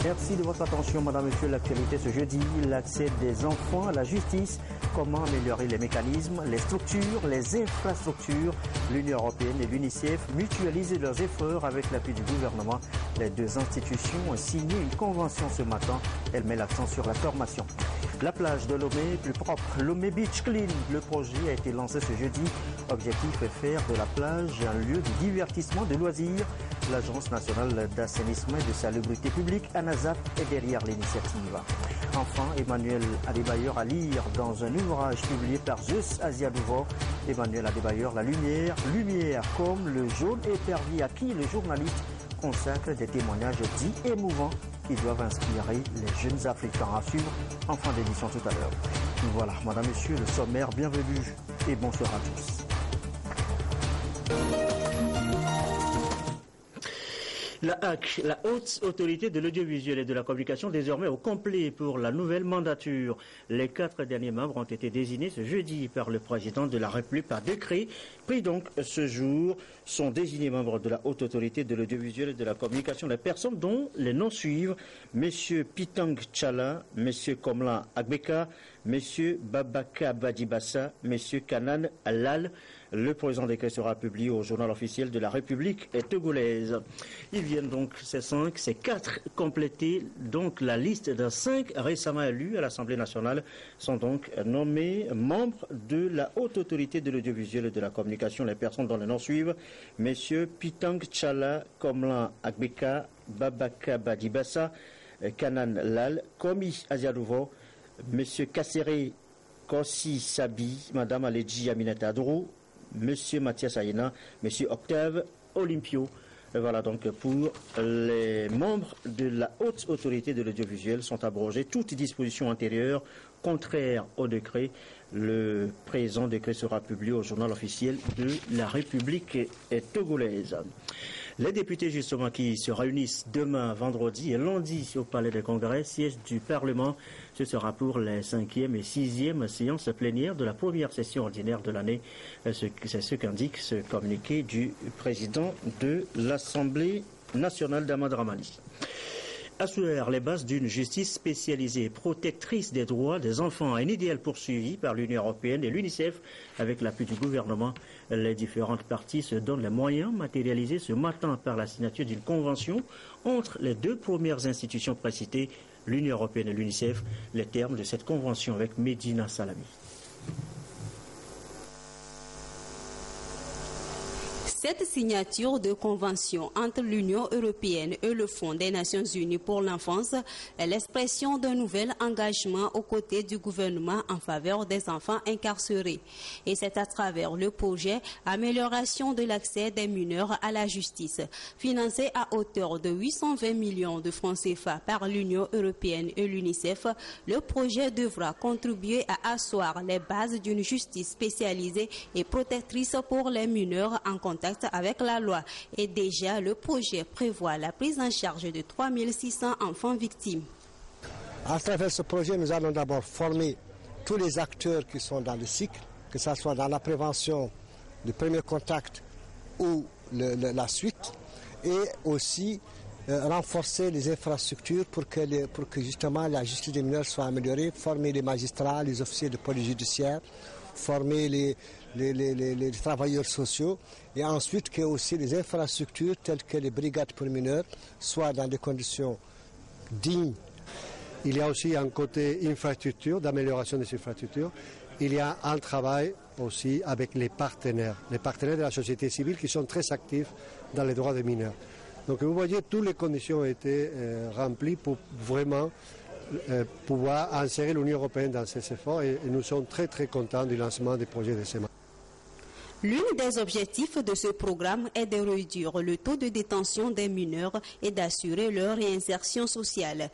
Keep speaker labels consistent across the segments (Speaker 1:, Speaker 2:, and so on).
Speaker 1: Merci de votre attention, madame, monsieur. L'actualité ce jeudi, l'accès des enfants à la justice, comment améliorer les mécanismes, les structures, les infrastructures. L'Union européenne et l'UNICEF mutualisent leurs efforts avec l'appui du gouvernement. Les deux institutions ont signé une convention ce matin. Elle met l'accent sur la formation. La plage de Lomé plus propre. Lomé Beach Clean. Le projet a été lancé ce jeudi. Objectif est faire de la plage un lieu de divertissement, de loisirs. L'Agence nationale d'assainissement et de salubrité publique, ANASAP, est derrière l'initiative. Enfin, Emmanuel Adebayor à lire dans un ouvrage publié par Zeus Asia Nouveau. Emmanuel Adebayor, La Lumière. Lumière comme le jaune épervier à qui le journaliste consacre des témoignages dits émouvants qui doivent inspirer les jeunes Africains à suivre en fin d'édition tout à l'heure. Voilà, madame, monsieur, le sommaire, bienvenue et bonsoir à tous. La HAC, la Haute Autorité de l'Audiovisuel et de la Communication, désormais au complet pour la nouvelle mandature. Les 4 derniers membres ont été désignés ce jeudi par le président de la République par décret. Pris donc ce jour, sont désignés membres de la Haute Autorité de l'Audiovisuel et de la Communication les personnes dont les noms suivent M. Pitang Tchala, M. Komlan Agbeka, M. Babaka Badibassa, M. Kanan Lal. Le présent décret sera publié au journal officiel de la République togolaise. Ils viennent donc, ces 4 compléter donc la liste de 5 récemment élus à l'Assemblée nationale sont donc nommés membres de la Haute Autorité de l'Audiovisuel et de la Communication. Les personnes dont les noms suivent M. Pitang Tchala, Komlan Agbeka, Babaka Badibassa, Kanan Lal, Komi Aziadouvo, M. Kassere Kossi Sabi, Mme Aledji Aminata Adoro, M. Mathias Ayena, M. Octave Olympio. Voilà donc pour les membres de la Haute Autorité de l'Audiovisuel sont abrogées toutes dispositions antérieures contraires au décret. Le présent décret sera publié au journal officiel de la République togolaise. Les députés justement qui se réunissent demain, vendredi et lundi au Palais des Congrès, siège du Parlement, ce sera pour les 5e et 6e séances plénières de la première session ordinaire de l'année. C'est ce qu'indique ce communiqué du président de l'Assemblée nationale d'Ahmad Ramani. Assurer les bases d'une justice spécialisée, protectrice des droits des enfants, un idéal poursuivi par l'Union européenne et l'UNICEF avec l'appui du gouvernement. Les différentes parties se donnent les moyens matérialisés ce matin par la signature d'une convention entre les 2 premières institutions précitées, l'Union européenne et l'UNICEF. Les termes de cette convention avec Medina Salami.
Speaker 2: Cette signature de convention entre l'Union européenne et le Fonds des Nations unies pour l'enfance est l'expression d'un nouvel engagement aux côtés du gouvernement en faveur des enfants incarcérés. Et c'est à travers le projet Amélioration de l'accès des mineurs à la justice, financé à hauteur de 820 millions de francs CFA par l'Union européenne et l'UNICEF, le projet devra contribuer à asseoir les bases d'une justice spécialisée et protectrice pour les mineurs en contact avec la loi. Et déjà, le projet prévoit la prise en charge de 3600 enfants victimes.
Speaker 3: À travers ce projet, nous allons d'abord former tous les acteurs qui sont dans le cycle, que ce soit dans la prévention, le premier contact ou la suite, et aussi renforcer les infrastructures pour que justement la justice des mineurs soit améliorée, former les magistrats, les officiers de police judiciaire, former les travailleurs sociaux, et ensuite que aussi les infrastructures telles que les brigades pour mineurs soient dans des conditions dignes.
Speaker 4: Il y a aussi un côté infrastructure, d'amélioration des infrastructures. Il y a un travail aussi avec les partenaires de la société civile qui sont très actifs dans les droits des mineurs. Donc vous voyez, toutes les conditions ont été remplies pour vraiment pouvoir insérer l'Union européenne dans ces efforts, et nous sommes très très contents du lancement des projets de CEMA.
Speaker 2: L'un des objectifs de ce programme est de réduire le taux de détention des mineurs et d'assurer leur réinsertion sociale.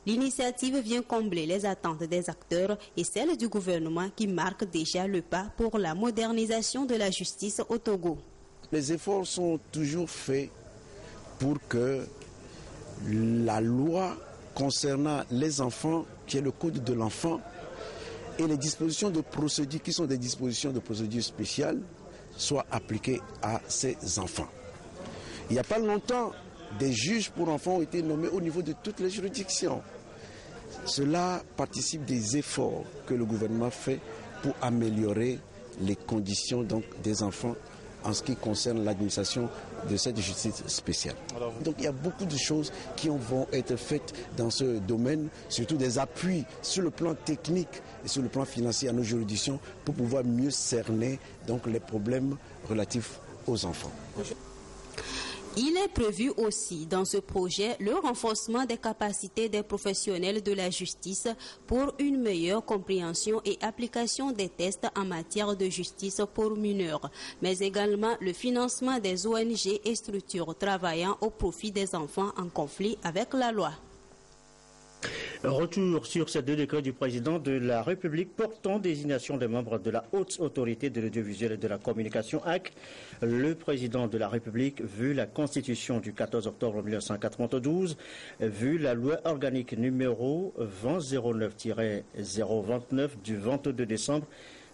Speaker 2: L'initiative vient combler les attentes des acteurs et celles du gouvernement qui marquent déjà le pas pour la modernisation de la justice au Togo.
Speaker 5: Les efforts sont toujours faits pour que la loi concernant les enfants, qui est le code de l'enfant, et les dispositions de procédure, qui sont des dispositions de procédure spéciales, soient appliquées à ces enfants. Il n'y a pas longtemps, des juges pour enfants ont été nommés au niveau de toutes les juridictions. Cela participe des efforts que le gouvernement fait pour améliorer les conditions donc, des enfants en ce qui concerne l'administration de cette justice spéciale. Donc il y a beaucoup de choses qui vont être faites dans ce domaine, surtout des appuis sur le plan technique et sur le plan financier à nos juridictions pour pouvoir mieux cerner donc, les problèmes relatifs aux enfants.
Speaker 2: Il est prévu aussi dans ce projet le renforcement des capacités des professionnels de la justice pour une meilleure compréhension et application des tests en matière de justice pour mineurs, mais également le financement des ONG et structures travaillant au profit des enfants en conflit avec la loi.
Speaker 1: Retour sur ces deux décrets du président de la République portant désignation des membres de la Haute Autorité de l'Audiovisuel et de la Communication AC. Le président de la République, vu la Constitution du 14 octobre 1992, vu la loi organique numéro 2009-029 du 22 décembre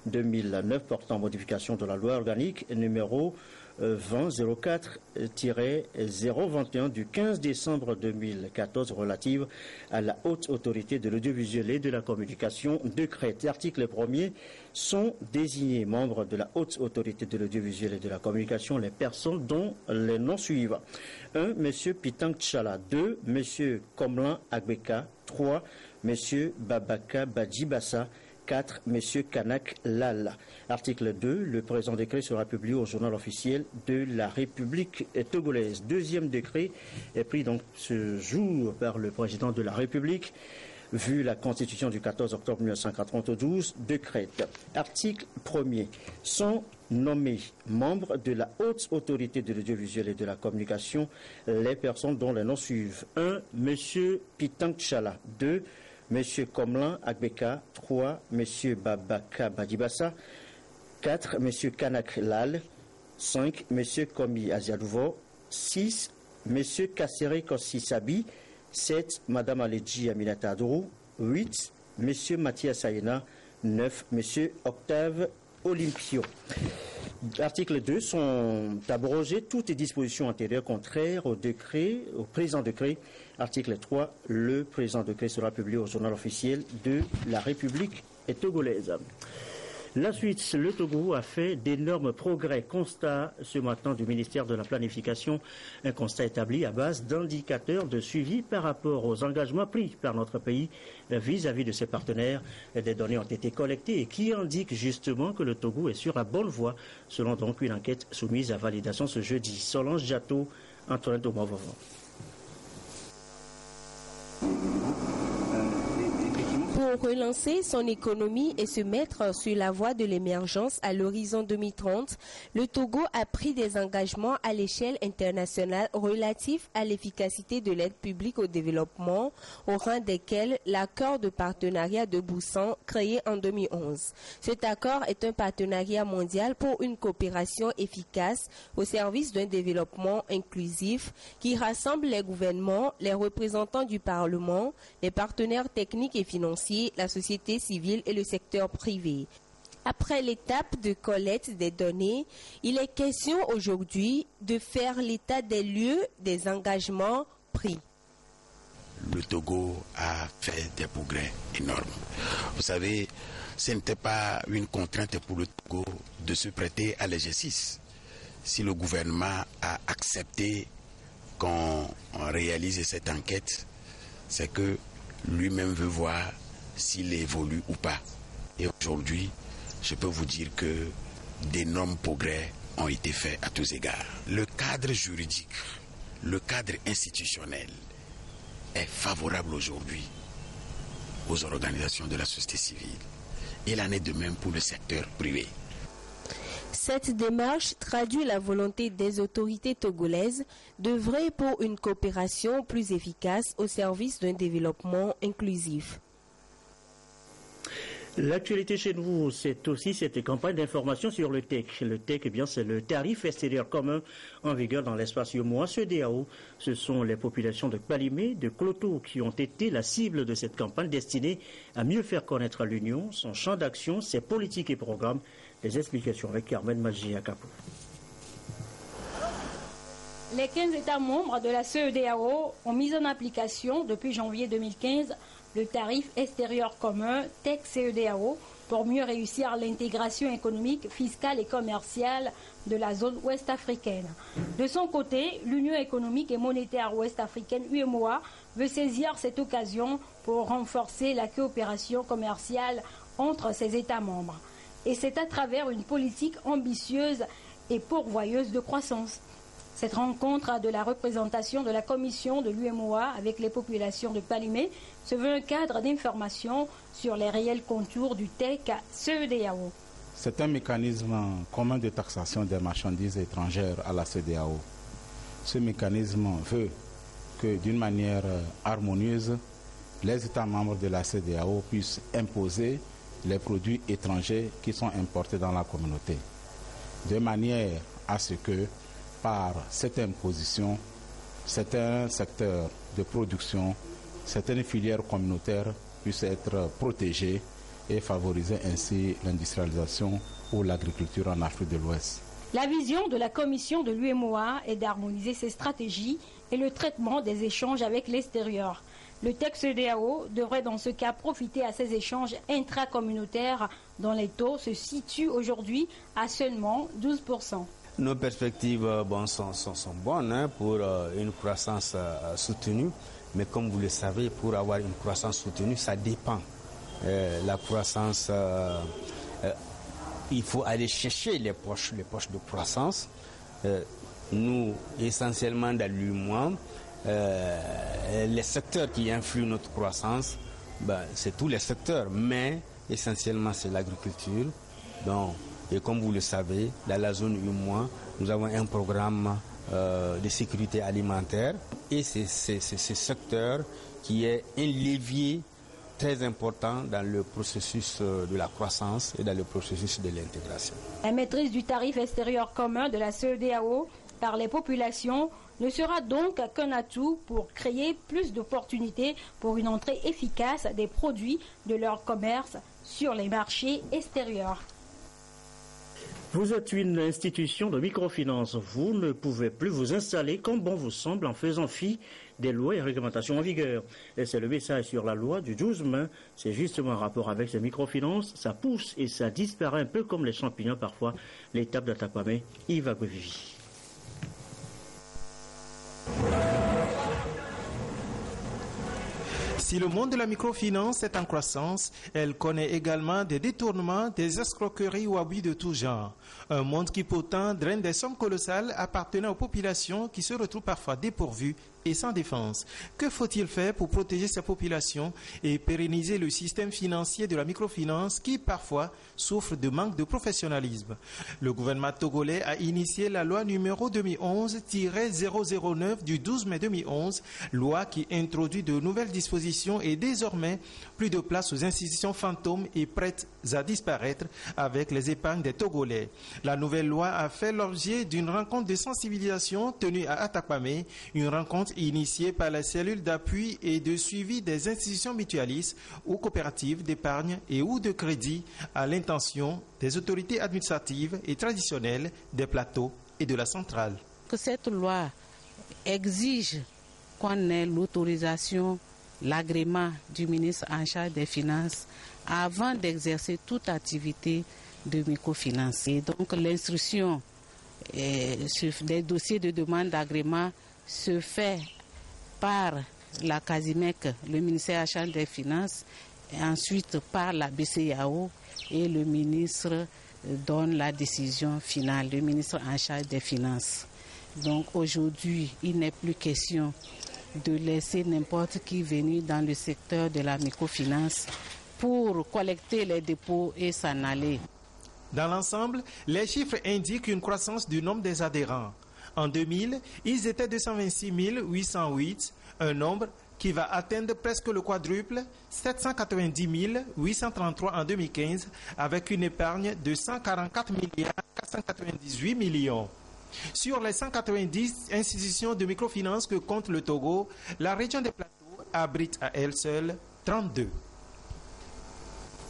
Speaker 1: 2009 portant modification de la loi organique numéro 2004-021 du 15 décembre 2014 relative à la Haute Autorité de l'Audiovisuel et de la Communication, décret. Article 1er, sont désignés membres de la Haute Autorité de l'Audiovisuel et de la Communication les personnes dont les noms suivent. 1. M. Pitang Tchala. 2. M. Komlan Agbeka. 3. M. Babaka Badjibassa. 4. M. Kanak Lal. Article 2. Le présent décret sera publié au journal officiel de la République togolaise. Deuxième décret est pris donc ce jour par le président de la République, vu la Constitution du 14 octobre 1992, décrète. Article 1er. Sont nommés membres de la Haute Autorité de l'Audiovisuel et de la Communication les personnes dont les noms suivent. 1. M. Pitang Tchala. 2. M. Komlan Agbeka. 3. M. Babaka Badjibassa. 4. M. Kanak Lal. 5. M. Komi Aziadouvo. 6. M. Kassere Kossi-Sabi. 7. Mme Aledji Aminata Adorou. 8. M. Mathias Sayena. 9. M. Octave Olympio. Article 2. Sont abrogées toutes les dispositions antérieures contraires au présent décret. Article 3. Le présent décret sera publié au journal officiel de la République togolaise. La suite, le Togo a fait d'énormes progrès. Constat ce matin du ministère de la Planification, un constat établi à base d'indicateurs de suivi par rapport aux engagements pris par notre pays vis-à-vis de ses partenaires. Des données ont été collectées et qui indiquent justement que le Togo est sur la bonne voie, selon donc une enquête soumise à validation ce jeudi. Solange Jato, Antoine Domovovo.
Speaker 6: Pour relancer son économie et se mettre sur la voie de l'émergence à l'horizon 2030, le Togo a pris des engagements à l'échelle internationale relatifs à l'efficacité de l'aide publique au développement, au rang desquels l'accord de partenariat de Busan créé en 2011. Cet accord est un partenariat mondial pour une coopération efficace au service d'un développement inclusif qui rassemble les gouvernements, les représentants du Parlement, les partenaires techniques et financiers, la société civile et le secteur privé. Après l'étape de collecte des données, il est question aujourd'hui de faire l'état des lieux des engagements pris.
Speaker 7: Le Togo a fait des progrès énormes. Vous savez, ce n'était pas une contrainte pour le Togo de se prêter à l'exercice. Si le gouvernement a accepté qu'on réalise cette enquête, c'est que lui-même veut voir s'il évolue ou pas. Et aujourd'hui, je peux vous dire que d'énormes progrès ont été faits à tous égards. Le cadre juridique, le cadre institutionnel est favorable aujourd'hui aux organisations de la société civile. Il en est de même pour le secteur privé.
Speaker 6: Cette démarche traduit la volonté des autorités togolaises d'œuvrer pour une coopération plus efficace au service d'un développement inclusif.
Speaker 1: L'actualité chez nous, c'est aussi cette campagne d'information sur le TEC. Le TEC, eh bien, c'est le tarif extérieur commun en vigueur dans l'espace UEMOA. Ce DAO, ce sont les populations de Kpalimé, de Kloto qui ont été la cible de cette campagne destinée à mieux faire connaître l'Union, son champ d'action, ses politiques et programmes. Des explications avec Carmen Maggi à Capou.
Speaker 8: Les 15 États membres de la CEDEAO ont mis en application depuis janvier 2015 le tarif extérieur commun TEC-CEDEAO pour mieux réussir l'intégration économique, fiscale et commerciale de la zone ouest africaine. De son côté, l'Union économique et monétaire ouest africaine, UEMOA, veut saisir cette occasion pour renforcer la coopération commerciale entre ses États membres. Et c'est à travers une politique ambitieuse et pourvoyeuse de croissance. Cette rencontre de la représentation de la commission de l'UEMOA avec les populations de Palimé se veut un cadre d'information sur les réels contours du TEC-CEDEAO.
Speaker 9: C'est un mécanisme commun de taxation des marchandises étrangères à la CEDEAO. Ce mécanisme veut que d'une manière harmonieuse, les États membres de la CEDEAO puissent imposer les produits étrangers qui sont importés dans la communauté, de manière à ce que par cette imposition, certains secteurs de production, certaines filières communautaires puissent être protégées et favoriser ainsi l'industrialisation ou l'agriculture en Afrique de l'Ouest.
Speaker 8: La vision de la commission de l'UEMOA est d'harmoniser ses stratégies et le traitement des échanges avec l'extérieur. Le TEC-CEDEAO devrait dans ce cas profiter à ces échanges intracommunautaires dont les taux se situent aujourd'hui à seulement 12%.
Speaker 10: Nos perspectives sont bonnes pour une croissance soutenue, mais comme vous le savez, pour avoir une croissance soutenue, ça dépend. La croissance, il faut aller chercher les poches de croissance. Nous, essentiellement dans l'UEMOA, les secteurs qui influent notre croissance, c'est tous les secteurs, mais essentiellement c'est l'agriculture. Et comme vous le savez, dans la zone UEMOA, nous avons un programme de sécurité alimentaire et c'est ce secteur qui est un levier très important dans le processus de la croissance et dans le processus de l'intégration.
Speaker 8: La maîtrise du tarif extérieur commun de la CEDEAO par les populations ne sera donc qu'un atout pour créer plus d'opportunités pour une entrée efficace des produits de leur commerce sur les marchés extérieurs.
Speaker 1: Vous êtes une institution de microfinance. Vous ne pouvez plus vous installer comme bon vous semble en faisant fi des lois et réglementations en vigueur. Et c'est le message sur la loi du 12 mai. C'est justement en rapport avec ces microfinances. Ça pousse et ça disparaît un peu comme les champignons parfois. L'étape d'Atakwame, Yves Agbevivi.
Speaker 11: Si le monde de la microfinance est en croissance, elle connaît également des détournements, des escroqueries ou abus de tout genre. Un monde qui pourtant draine des sommes colossales appartenant aux populations qui se retrouvent parfois dépourvues et sans défense. Que faut-il faire pour protéger ces populations et pérenniser le système financier de la microfinance qui parfois souffre de manque de professionnalisme? Le gouvernement togolais a initié la loi numéro 2011-009 du 12 mai 2011, loi qui introduit de nouvelles dispositions et désormais plus de place aux institutions fantômes et prêtes à disparaître avec les épargnes des Togolais. La nouvelle loi a fait l'objet d'une rencontre de sensibilisation tenue à Atakwame, une rencontre initiée par la cellule d'appui et de suivi des institutions mutualistes ou coopératives d'épargne et ou de crédit à l'intention des autorités administratives et traditionnelles des plateaux et de la centrale.
Speaker 12: Que cette loi exige qu'on ait l'autorisation, l'agrément du ministre en charge des Finances avant d'exercer toute activité de microfinance. Et donc l'instruction des dossiers de demande d'agrément se fait par la CASIMEC, le ministère en charge des Finances, et ensuite par la BCEAO, et le ministre donne la décision finale, le ministre en charge des Finances. Donc aujourd'hui, il n'est plus question de laisser n'importe qui venir dans le secteur de la microfinance pour collecter les dépôts et s'en aller.
Speaker 11: Dans l'ensemble, les chiffres indiquent une croissance du nombre des adhérents. En 2000, ils étaient 226 808, un nombre qui va atteindre presque le quadruple, 790 833 en 2015, avec une épargne de 144 498 millions. Sur les 190 institutions de microfinance que compte le Togo, la région des Plateaux abrite à elle seule 32.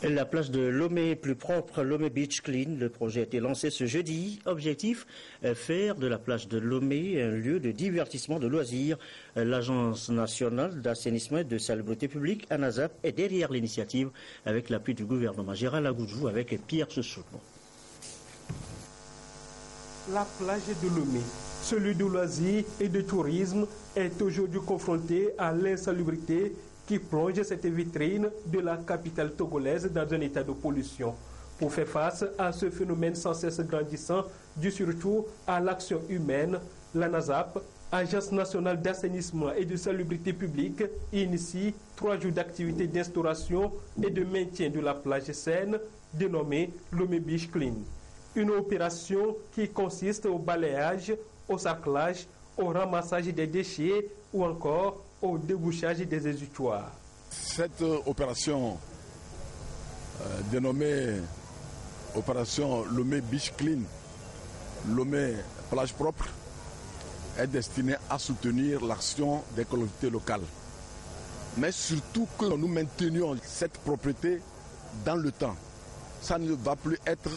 Speaker 1: La plage de Lomé plus propre, Lomé Beach Clean. Le projet a été lancé ce jeudi. Objectif, faire de la plage de Lomé un lieu de divertissement, de loisirs. L'Agence nationale d'assainissement et de salubrité publique, ANASAP, est derrière l'initiative avec l'appui du gouvernement. Gérald Agoudjou avec Pierre Sessoudou.
Speaker 13: La plage de Lomé, celui de loisirs et de tourisme, est aujourd'hui confronté à l'insalubrité qui plonge cette vitrine de la capitale togolaise dans un état de pollution. Pour faire face à ce phénomène sans cesse grandissant, dû surtout à l'action humaine, l'ANASAP, Agence nationale d'assainissement et de salubrité publique, initie 3 jours d'activité d'instauration et de maintien de la plage saine, dénommée Lomé Beach Clean. Une opération qui consiste au balayage, au sarclage, au ramassage des déchets ou encore au débouchage des exutoires.
Speaker 14: Cette opération dénommée opération Lomé Beach Clean, Lomé plage propre, est destinée à soutenir l'action des collectivités locales. Mais surtout que nous maintenions cette propriété dans le temps. Ça ne va plus être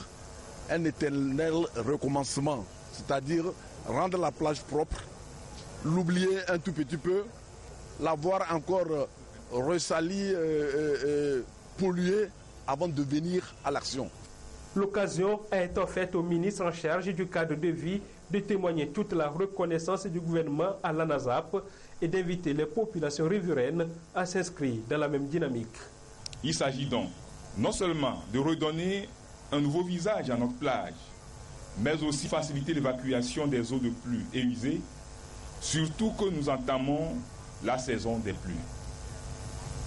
Speaker 14: un éternel recommencement, c'est-à-dire rendre la plage propre, l'oublier un tout petit peu, l'avoir encore ressalie, polluée avant de venir à l'action.
Speaker 13: L'occasion a été offerte au ministre en charge du cadre de vie de témoigner toute la reconnaissance du gouvernement à l'ANASAP et d'inviter les populations riveraines à s'inscrire dans la même dynamique.
Speaker 15: Il s'agit donc non seulement de redonner un nouveau visage à notre plage, mais aussi faciliter l'évacuation des eaux de pluie et usées, surtout que nous entamons la saison des pluies.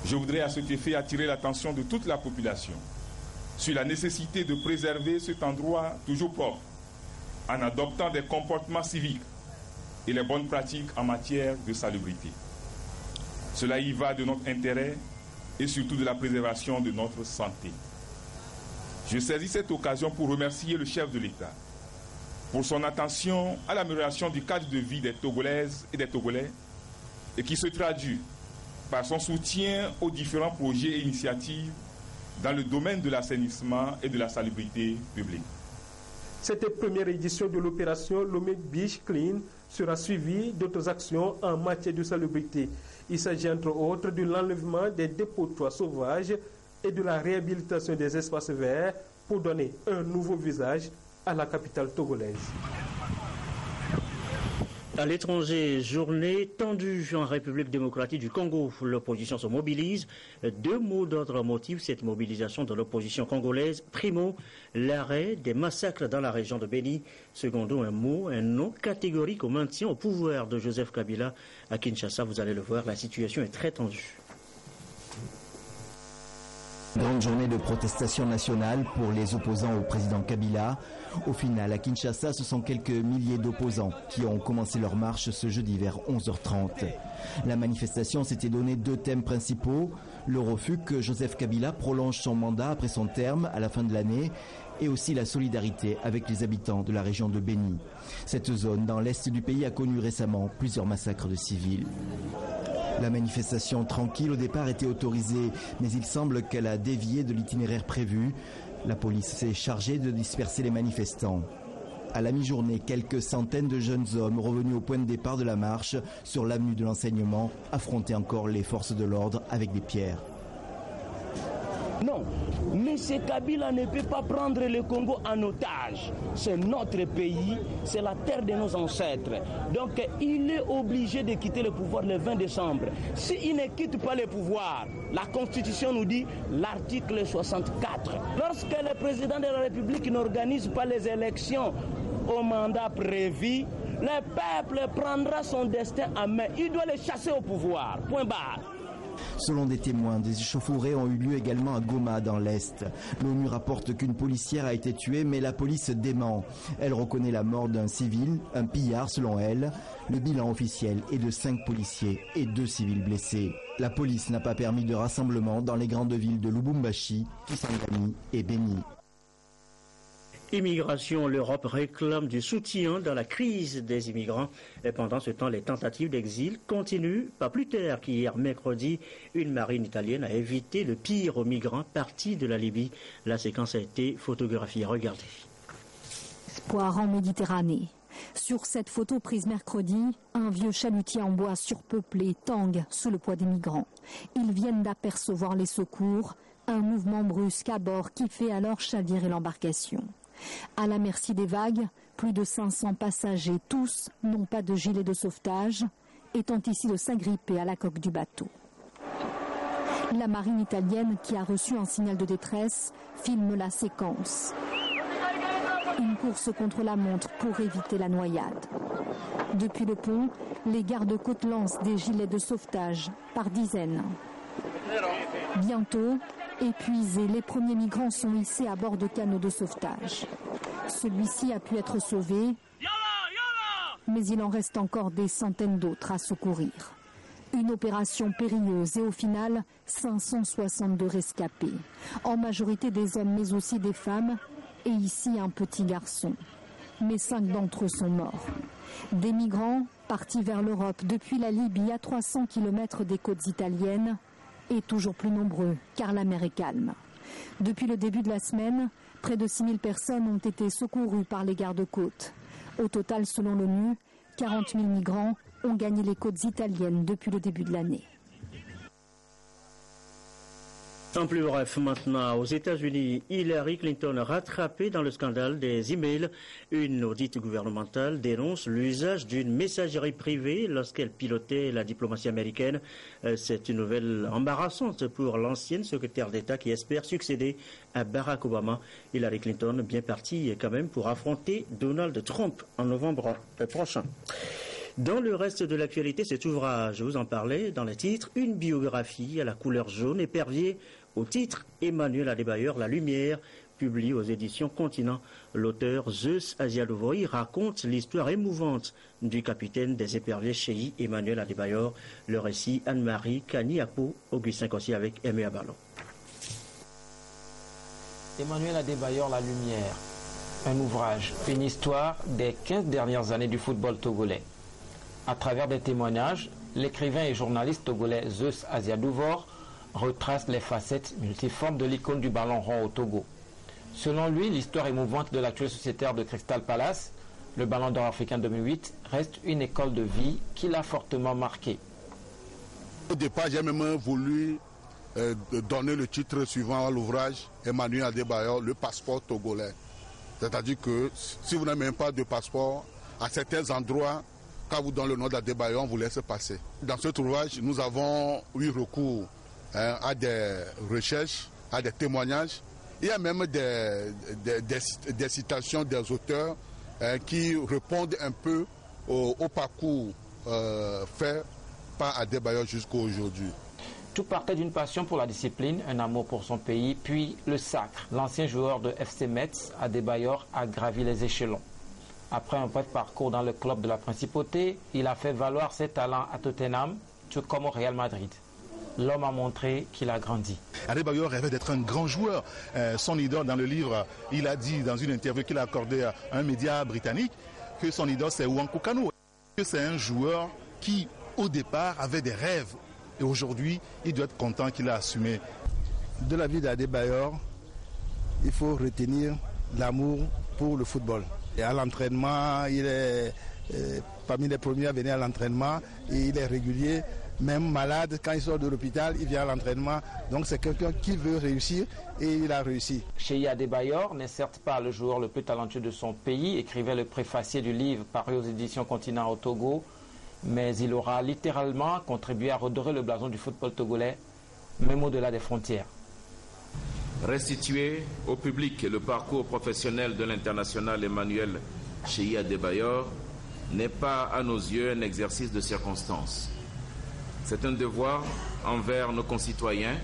Speaker 15: Je voudrais à cet effet attirer l'attention de toute la population sur la nécessité de préserver cet endroit toujours propre en adoptant des comportements civiques et les bonnes pratiques en matière de salubrité. Cela y va de notre intérêt et surtout de la préservation de notre santé. Je saisis cette occasion pour remercier le chef de l'État pour son attention à l'amélioration du cadre de vie des Togolaises et des Togolais et qui se traduit par son soutien aux différents projets et initiatives dans le domaine de l'assainissement et de la salubrité publique.
Speaker 13: Cette première édition de l'opération Lomé Beach Clean sera suivie d'autres actions en matière de salubrité. Il s'agit entre autres de l'enlèvement des dépotoirs sauvages et de la réhabilitation des espaces verts pour donner un nouveau visage à la capitale togolaise.
Speaker 1: À l'étranger, journée tendue en République démocratique du Congo. L'opposition se mobilise. 2 mots d'ordre motivent cette mobilisation de l'opposition congolaise. Primo, l'arrêt des massacres dans la région de Béni. Secondo, un nom catégorique au maintien au pouvoir de Joseph Kabila à Kinshasa. Vous allez le voir, la situation est très tendue.
Speaker 16: Grande journée de protestation nationale pour les opposants au président Kabila. Au final, à Kinshasa, ce sont quelques milliers d'opposants qui ont commencé leur marche ce jeudi vers 11h30. La manifestation s'était donné 2 thèmes principaux. Le refus que Joseph Kabila prolonge son mandat après son terme à la fin de l'année et aussi la solidarité avec les habitants de la région de Béni. Cette zone dans l'est du pays a connu récemment plusieurs massacres de civils. La manifestation tranquille au départ était autorisée, mais il semble qu'elle a dévié de l'itinéraire prévu. La police s'est chargée de disperser les manifestants. À la mi-journée, quelques centaines de jeunes hommes revenus au point de départ de la marche sur l'avenue de l'enseignement affrontaient encore les forces de l'ordre avec des pierres.
Speaker 17: Non, M. Kabila ne peut pas prendre le Congo en otage. C'est notre pays, c'est la terre de nos ancêtres. Donc il est obligé de quitter le pouvoir le 20 décembre. S'il ne quitte pas le pouvoir, la Constitution nous dit, l'article 64, lorsque le président de la République n'organise pas les élections au mandat prévu, le peuple prendra son destin en main. Il doit le chasser au pouvoir. Point barre.
Speaker 16: Selon des témoins, des échauffourées ont eu lieu également à Goma dans l'Est. L'ONU rapporte qu'une policière a été tuée, mais la police dément. Elle reconnaît la mort d'un civil, un pillard selon elle. Le bilan officiel est de 5 policiers et 2 civils blessés. La police n'a pas permis de rassemblement dans les grandes villes de Lubumbashi, Kisangani et Beni.
Speaker 1: Immigration, l'Europe réclame du soutien dans la crise des immigrants. Et pendant ce temps, les tentatives d'exil continuent. Pas plus tard qu'hier mercredi, une marine italienne a évité le pire aux migrants partis de la Libye. La séquence a été photographiée. Regardez.
Speaker 18: Espoir en Méditerranée. Sur cette photo prise mercredi, un vieux chalutier en bois surpeuplé tangue sous le poids des migrants. Ils viennent d'apercevoir les secours, un mouvement brusque à bord qui fait alors chavirer l'embarcation. À la merci des vagues, plus de 500 passagers, tous n'ont pas de gilet de sauvetage et tentent ici de s'agripper à la coque du bateau. La marine italienne, qui a reçu un signal de détresse, filme la séquence. Une course contre la montre pour éviter la noyade. Depuis le pont, les gardes-côtes lancent des gilets de sauvetage par dizaines. Bientôt, épuisés, les premiers migrants sont hissés à bord de canots de sauvetage. Celui-ci a pu être sauvé, mais il en reste encore des centaines d'autres à secourir. Une opération périlleuse et au final, 562 rescapés. En majorité des hommes, mais aussi des femmes, et ici un petit garçon. Mais 5 d'entre eux sont morts. Des migrants partis vers l'Europe depuis la Libye à 300 km des côtes italiennes, et toujours plus nombreux, car la mer est calme. Depuis le début de la semaine, près de 6000 personnes ont été secourues par les gardes-côtes. Au total, selon l'ONU, 40 000 migrants ont gagné les côtes italiennes depuis le début de l'année.
Speaker 1: En plus bref, maintenant, aux États-Unis, Hillary Clinton rattrapée dans le scandale des emails. Une audite gouvernementale dénonce l'usage d'une messagerie privée lorsqu'elle pilotait la diplomatie américaine. C'est une nouvelle embarrassante pour l'ancienne secrétaire d'État qui espère succéder à Barack Obama. Hillary Clinton bien partie quand même pour affronter Donald Trump en novembre prochain. Dans le reste de l'actualité, cet ouvrage, je vous en parlais dans les titres, une biographie à la couleur jaune épervier au titre Emmanuel Adebayor, La Lumière, publié aux éditions Continent. L'auteur Zeus Asiadouvoï raconte l'histoire émouvante du capitaine des éperviers Cheyi Emmanuel Adebayor. Le récit Anne-Marie Kaniapo, Augustin Cossier avec Aimé Abalo.
Speaker 19: Emmanuel Adebayor, La Lumière, un ouvrage, une histoire des 15 dernières années du football togolais. À travers des témoignages, l'écrivain et journaliste togolais Zeus Asiadouvoï retrace les facettes multiformes de l'icône du ballon rond au Togo. Selon lui, l'histoire émouvante de l'actuel sociétaire de Crystal Palace, le Ballon d'Or africain 2008, reste une école de vie qui l'a fortement marqué.
Speaker 14: Au départ, j'ai même voulu donner le titre suivant à l'ouvrage, Emmanuel Adebayor, le passeport togolais. C'est-à-dire que si vous n'avez même pas de passeport, à certains endroits, quand vous donnez le nom d'Adebayor, on vous laisse passer. Dans cet ouvrage, nous avons eu recours à des recherches, à des témoignages. Il y a même des citations des auteurs qui répondent un peu au parcours fait par Adebayor jusqu'à aujourd'hui.
Speaker 19: Tout partait d'une passion pour la discipline, un amour pour son pays, puis le sacre. L'ancien joueur de FC Metz, Adebayor, a gravi les échelons. Après un bref parcours dans le club de la Principauté, il a fait valoir ses talents à Tottenham, tout comme au Real Madrid. L'homme a montré qu'il a grandi.
Speaker 20: Adebayor rêvait d'être un grand joueur. Son idole dans le livre, il a dit dans une interview qu'il a accordée à un média britannique que son idole c'est Nwankwo Kanu. C'est un joueur qui au départ avait des rêves et aujourd'hui il doit être content qu'il a assumé.
Speaker 21: De la vie d'Adebayor, il faut retenir l'amour pour le football. Et à l'entraînement, il est parmi les premiers à venir à l'entraînement et il est régulier. Même malade, quand il sort de l'hôpital, il vient à l'entraînement. Donc c'est quelqu'un qui veut réussir et il a réussi.
Speaker 19: Cheyi Adebayor n'est certes pas le joueur le plus talentueux de son pays, écrivait le préfacier du livre paru aux éditions Continent au Togo, mais il aura littéralement contribué à redorer le blason du football togolais, même au-delà des frontières.
Speaker 22: Restituer au public le parcours professionnel de l'international Emmanuel Cheyi Adebayor n'est pas à nos yeux un exercice de circonstance. C'est un devoir envers nos concitoyens,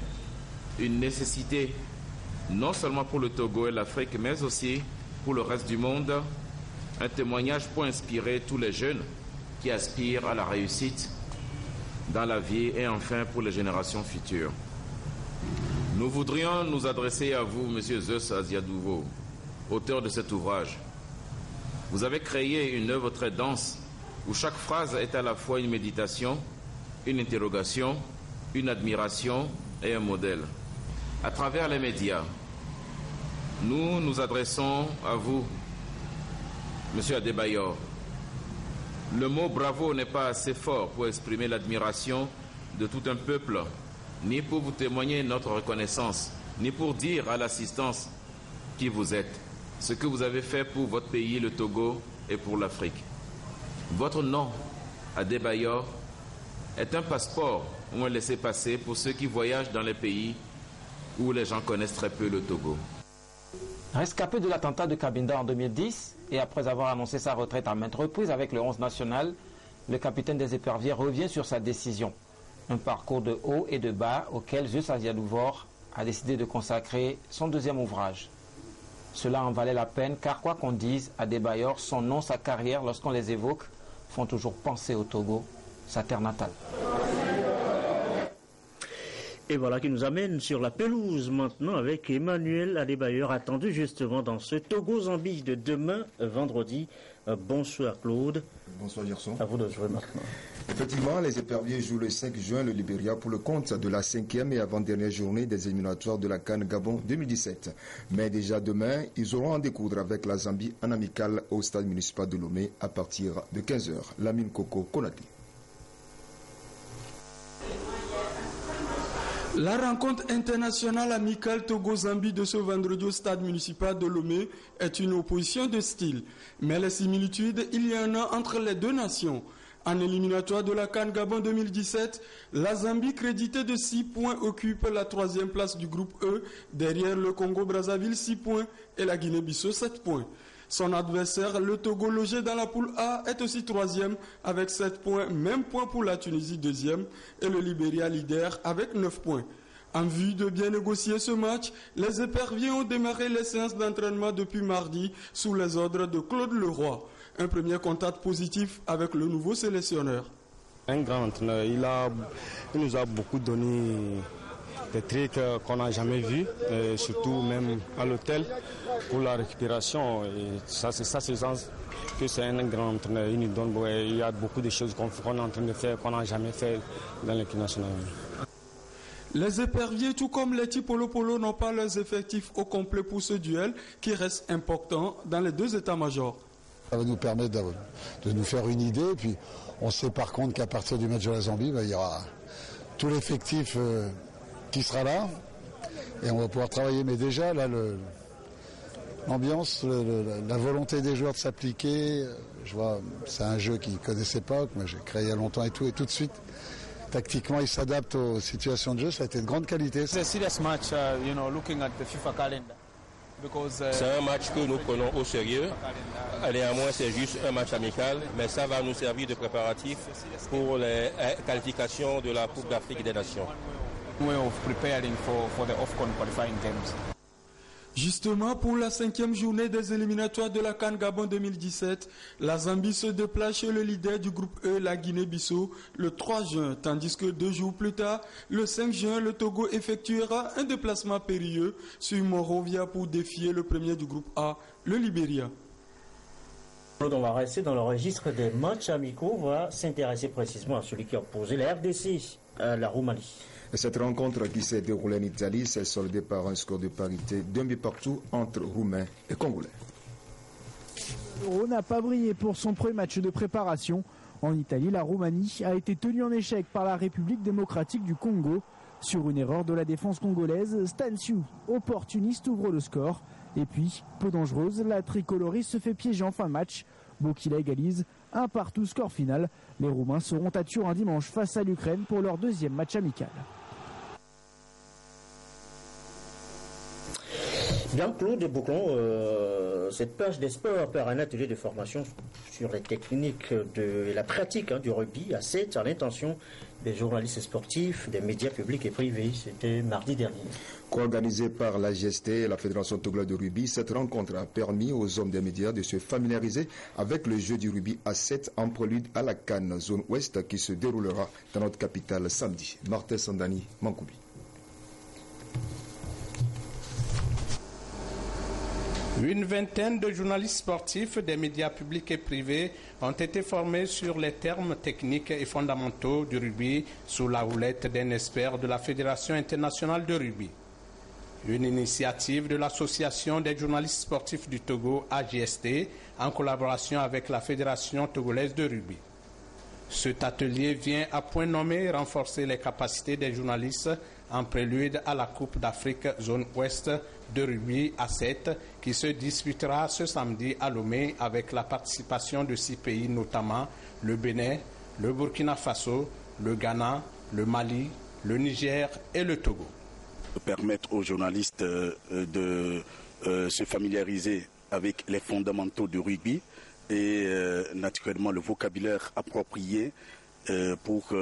Speaker 22: une nécessité non seulement pour le Togo et l'Afrique, mais aussi pour le reste du monde, un témoignage pour inspirer tous les jeunes qui aspirent à la réussite dans la vie et enfin pour les générations futures. Nous voudrions nous adresser à vous, M. Zeus Asiadouvoï, auteur de cet ouvrage. Vous avez créé une œuvre très dense où chaque phrase est à la fois une méditation, une interrogation, une admiration et un modèle. À travers les médias, nous nous adressons à vous, Monsieur Adebayor. Le mot bravo n'est pas assez fort pour exprimer l'admiration de tout un peuple, ni pour vous témoigner notre reconnaissance, ni pour dire à l'assistance qui vous êtes, ce que vous avez fait pour votre pays, le Togo, et pour l'Afrique. Votre nom, Adebayor, est un passeport ou un laissez-passer pour ceux qui voyagent dans les pays où les gens connaissent très peu le Togo.
Speaker 19: Rescapé de l'attentat de Cabinda en 2010 et après avoir annoncé sa retraite à maintes reprises avec le 11 national, le capitaine des éperviers revient sur sa décision. Un parcours de haut et de bas auquel Zeus Asiadouvor a décidé de consacrer son deuxième ouvrage. Cela en valait la peine car quoi qu'on dise, Adebayor, son nom, sa carrière, lorsqu'on les évoque, font toujours penser au Togo, sa terre natale.
Speaker 1: Et voilà qui nous amène sur la pelouse maintenant avec Emmanuel Adebayor, attendu justement dans ce Togo-Zambie de demain, vendredi. Bonsoir Claude.
Speaker 3: Bonsoir Gerson.
Speaker 1: À vous de jouer maintenant.
Speaker 3: Effectivement, les éperviers jouent le 5 juin le Libéria pour le compte de la 5e et avant-dernière journée des éliminatoires de la CAN Gabon 2017. Mais déjà demain, ils auront à découdre avec la Zambie en amical au stade municipal de Lomé à partir de 15h. Lamine Koko Konati.
Speaker 4: La rencontre internationale amicale Togo-Zambie de ce vendredi au stade municipal de Lomé est une opposition de style. Mais les similitudes, il y en a entre les deux nations. En éliminatoire de la CAN Gabon 2017, la Zambie, créditée de 6 points, occupe la 3e place du groupe E, derrière le Congo-Brazzaville 6 points et la Guinée-Bissau 7 points. Son adversaire, le Togo, logé dans la poule A, est aussi 3e avec 7 points, même point pour la Tunisie 2e et le Libéria leader avec 9 points. En vue de bien négocier ce match, les éperviers ont démarré les séances d'entraînement depuis mardi sous les ordres de Claude Leroy. Un premier contact positif avec le nouveau sélectionneur.
Speaker 23: Un grand entraîneur, il nous a beaucoup donné des trucs qu'on n'a jamais vus, surtout même à l'hôtel pour la récupération. Et ça, c'est ça, c'est que c'est un grand entraîneur. Il nous donne, il y a beaucoup de choses qu'on est en train de faire, qu'on n'a jamais fait dans l'équipe nationale.
Speaker 4: Les éperviers, tout comme les Tipolo-Polo, n'ont pas leurs effectifs au complet pour ce duel qui reste important dans les deux états-majors.
Speaker 24: Ça va nous permettre de nous faire une idée. Puis on sait par contre qu'à partir du match de la Zambie, il y aura tout l'effectif qui sera là. Et on va pouvoir travailler. Mais déjà, là, l'ambiance, la volonté des joueurs de s'appliquer, je vois, c'est un jeu qu'ils ne connaissaient pas, que moi j'ai créé il y a longtemps et tout de suite. Tactiquement, ils s'adaptent aux situations de jeu, ça a été de grande qualité.
Speaker 25: C'est un match que nous prenons au sérieux. Néanmoins, c'est juste un match amical, mais ça va nous servir de préparatif pour les qualifications de la Coupe d'Afrique des Nations.
Speaker 4: Justement, pour la 5e journée des éliminatoires de la CAN Gabon 2017, la Zambie se déplace chez le leader du groupe E, la Guinée-Bissau, le 3 juin, tandis que 2 jours plus tard, le 5 juin, le Togo effectuera un déplacement périlleux sur Monrovia pour défier le premier du groupe A, le Libéria.
Speaker 1: On va rester dans le registre des matchs amicaux, on va s'intéresser précisément à celui qui a opposé la RDC à la Roumanie.
Speaker 3: Cette rencontre qui s'est déroulée en Italie s'est soldée par un score de parité d'un but partout entre Roumains et Congolais.
Speaker 26: L'Euro n'a pas brillé pour son premier match de préparation. En Italie, la Roumanie a été tenue en échec par la République démocratique du Congo. Sur une erreur de la défense congolaise, Stanciu, opportuniste, ouvre le score. Et puis, peu dangereuse, la tricoloriste se fait piéger en fin de match. Bokila égalise, 1-1 score final. Les Roumains seront à Turin dimanche face à l'Ukraine pour leur deuxième match amical.
Speaker 1: Bien, Claude Bouclon, cette page des sports par un atelier de formation sur les techniques de la pratique du rugby à 7 à l'intention des journalistes sportifs, des médias publics et privés. C'était mardi dernier.
Speaker 3: Co-organisée par la GST et la Fédération togolaise de rugby, cette rencontre a permis aux hommes des médias de se familiariser avec le jeu du rugby à 7 en prélude à la CAN zone ouest qui se déroulera dans notre capitale samedi. Martin Sandani, Mankoubi.
Speaker 2: Une vingtaine de journalistes sportifs des médias publics et privés ont été formés sur les termes techniques et fondamentaux du rugby sous la houlette d'un expert de la Fédération internationale de rugby. Une initiative de l'Association des journalistes sportifs du Togo, AJST, en collaboration avec la Fédération togolaise de rugby. Cet atelier vient à point nommé renforcer les capacités des journalistes en prélude à la Coupe d'Afrique Zone Ouest de rugby à 7 qui se disputera ce samedi à Lomé avec la participation de 6 pays, notamment le Bénin, le Burkina Faso, le Ghana, le Mali, le Niger et le Togo.
Speaker 5: Permettre aux journalistes de se familiariser avec les fondamentaux du rugby et naturellement le vocabulaire approprié pour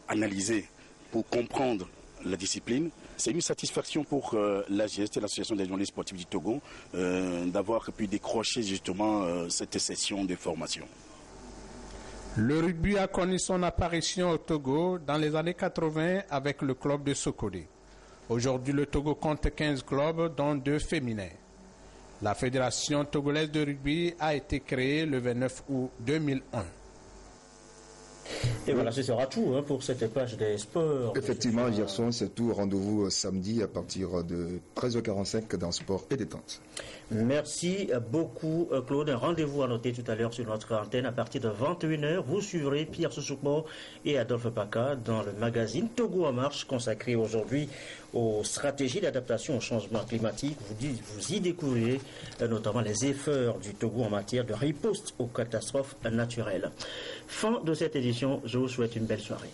Speaker 5: analyser, pour comprendre la discipline. C'est une satisfaction pour l'AJST, l'Association des journalistes sportifs du Togo, d'avoir pu décrocher justement cette session de formation.
Speaker 2: Le rugby a connu son apparition au Togo dans les années 80 avec le club de Sokodé. Aujourd'hui, le Togo compte 15 clubs, dont 2 féminins. La Fédération togolaise de rugby a été créée le 29 août 2001.
Speaker 1: Et voilà, ce sera tout pour cette page des sports.
Speaker 3: Effectivement, Gerson, c'est tout. Rendez-vous samedi à partir de 13h45 dans Sport et Détente.
Speaker 1: Merci beaucoup, Claude. Rendez-vous à noter tout à l'heure sur notre antenne à partir de 21h. Vous suivrez Pierre Soussoukmo et Adolphe Paka dans le magazine Togo en marche consacré aujourd'hui aux stratégies d'adaptation au changement climatique. Vous y découvrirez notamment les efforts du Togo en matière de riposte aux catastrophes naturelles. Fin de cette édition. Je vous souhaite une belle soirée.